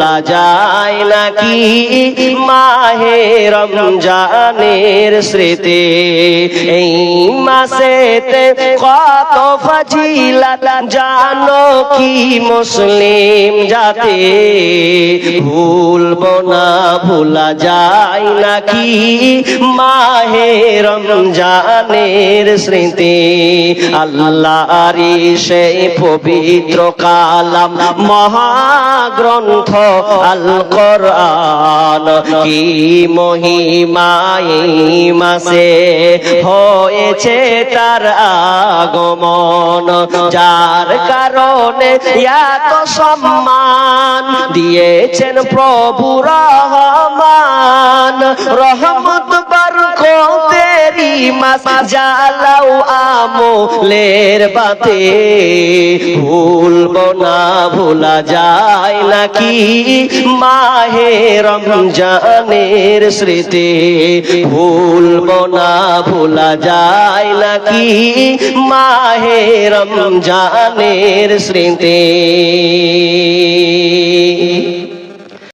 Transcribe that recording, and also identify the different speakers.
Speaker 1: ভোলা যায় নাকি মাহে রমজানের স্মৃতি। এই মাসেতে কত ফজিলত জানো কি মুসলিম জাতি, ভুলবো না ভোলা যায় নাকি মাহে রমজানের স্মৃতি। আল্লাহর সেই পবিত্র কালাম মহাগ্রন্থ আল কোরআন, কি মহিমা এই মাসে হয়েছে তার আগমন, যার কারণে এত সম্মান দিয়েছেন প্রভু রহমান। রহমত বরকতেরি মাস জ্বালাও আমলের বাতি, ভুলবো না ভোলা যায় নাকি মাহে রমজানের স্মৃতি। ভুলবো না ভোলা যায় নাকি মাহে রমজানের স্মৃতি।